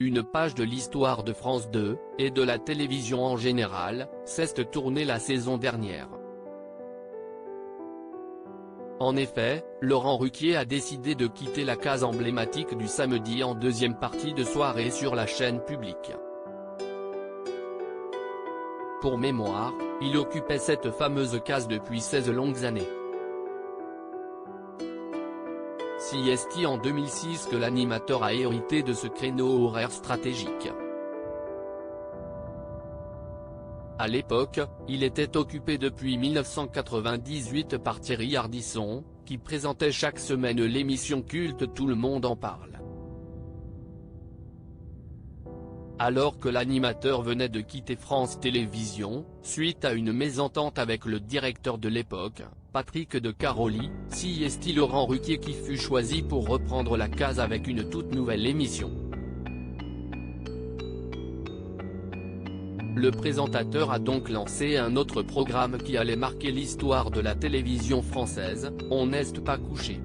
une page de l'histoire de France 2, et de la télévision en général, s'est tournée la saison dernière. En effet, Laurent Ruquier a décidé de quitter la case emblématique du samedi en deuxième partie de soirée sur la chaîne publique. Pour mémoire, il occupait cette fameuse case depuis 16 longues années. Si est-il en 2006 que l'animateur a hérité de ce créneau horaire stratégique. À l'époque, il était occupé depuis 1998 par Thierry Ardisson, qui présentait chaque semaine l'émission culte Tout le monde en parle. Alors que l'animateur venait de quitter France Télévisions, suite à une mésentente avec le directeur de l'époque, Patrick de Caroli, si est-il Laurent Ruquier qui fut choisi pour reprendre la case avec une toute nouvelle émission. Le présentateur a donc lancé un autre programme qui allait marquer l'histoire de la télévision française, On n'est pas couché.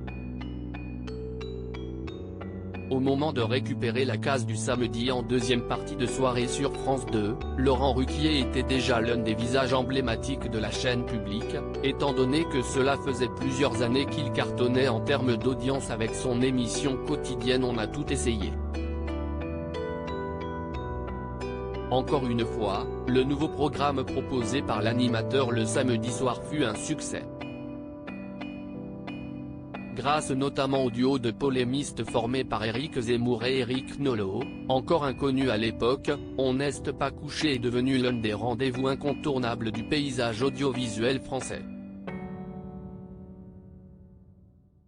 Au moment de récupérer la case du samedi en deuxième partie de soirée sur France 2, Laurent Ruquier était déjà l'un des visages emblématiques de la chaîne publique, étant donné que cela faisait plusieurs années qu'il cartonnait en termes d'audience avec son émission quotidienne On a tout essayé. Encore une fois, le nouveau programme proposé par l'animateur le samedi soir fut un succès. Grâce notamment au duo de polémistes formé par Éric Zemmour et Éric Nolot, encore inconnu à l'époque, On n'est pas couché est devenu l'un des rendez-vous incontournables du paysage audiovisuel français.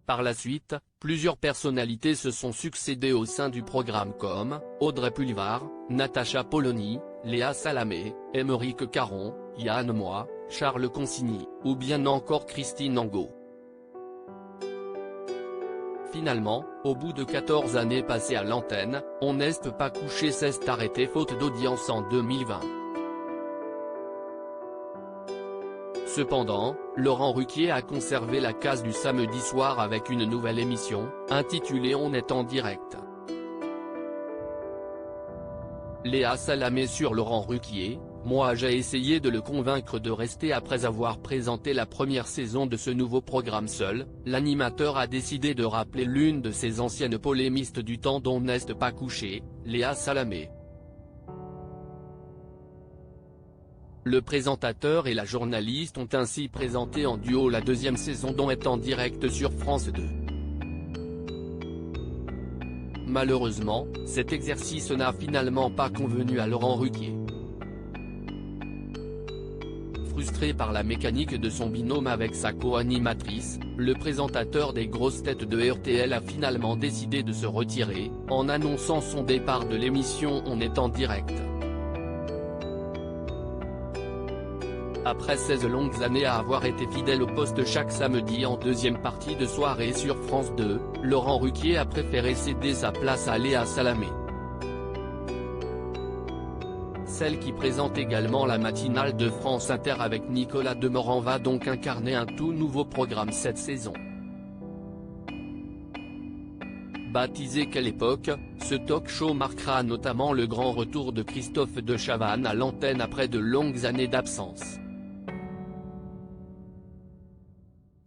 Par la suite, plusieurs personnalités se sont succédé au sein du programme comme, Audrey Pulvar, Natacha Polony, Léa Salamé, Aymeric Caron, Yann Moix, Charles Consigny, ou bien encore Christine Angot. Finalement, au bout de 14 années passées à l'antenne, On n'est pas couché s'est arrêté faute d'audience en 2020. Cependant, Laurent Ruquier a conservé la case du samedi soir avec une nouvelle émission, intitulée On est en direct. Léa Salamé sur Laurent Ruquier: Moi j'ai essayé de le convaincre de rester après avoir présenté la première saison de ce nouveau programme seul, l'animateur a décidé de rappeler l'une de ses anciennes polémistes du temps d'On n'est pas couché, Léa Salamé. Le présentateur et la journaliste ont ainsi présenté en duo la deuxième saison d'On est en direct sur France 2. Malheureusement, cet exercice n'a finalement pas convenu à Laurent Ruquier. Frustré par la mécanique de son binôme avec sa co-animatrice, le présentateur des grosses têtes de RTL a finalement décidé de se retirer, en annonçant son départ de l'émission On est en direct. Après 16 longues années à avoir été fidèle au poste chaque samedi en deuxième partie de soirée sur France 2, Laurent Ruquier a préféré céder sa place à Léa Salamé. Celle qui présente également la matinale de France Inter avec Nicolas Demorand va donc incarner un tout nouveau programme cette saison. Baptisé Quelle époque, ce talk-show marquera notamment le grand retour de Christophe de Chavannes à l'antenne après de longues années d'absence.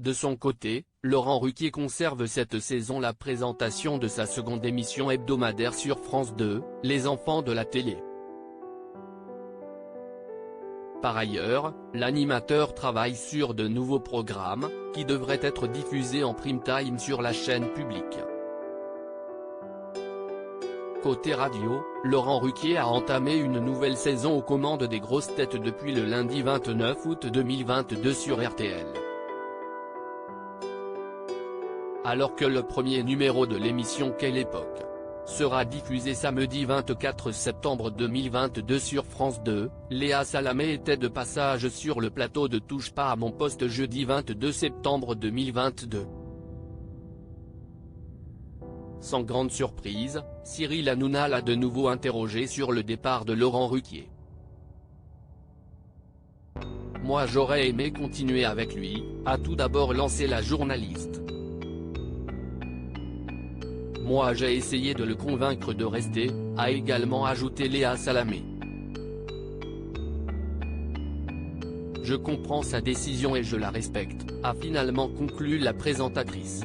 De son côté, Laurent Ruquier conserve cette saison la présentation de sa seconde émission hebdomadaire sur France 2, Les enfants de la télé. Par ailleurs, l'animateur travaille sur de nouveaux programmes, qui devraient être diffusés en prime time sur la chaîne publique. Côté radio, Laurent Ruquier a entamé une nouvelle saison aux commandes des grosses têtes depuis le lundi 29 août 2022 sur RTL. Alors que le premier numéro de l'émission Quelle époque sera diffusé samedi 24 septembre 2022 sur France 2, Léa Salamé était de passage sur le plateau de Touche pas à mon poste jeudi 22 septembre 2022. Sans grande surprise, Cyril Hanouna l'a de nouveau interrogé sur le départ de Laurent Ruquier. Moi j'aurais aimé continuer avec lui, a tout d'abord lancé la journaliste. Moi j'ai essayé de le convaincre de rester, a également ajouté Léa Salamé. Je comprends sa décision et je la respecte, a finalement conclu la présentatrice.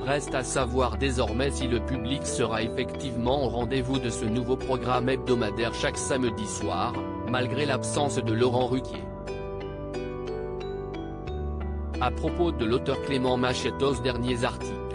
Reste à savoir désormais si le public sera effectivement au rendez-vous de ce nouveau programme hebdomadaire chaque samedi soir, malgré l'absence de Laurent Ruquier. À propos de l'auteur Clément Machette aux derniers articles.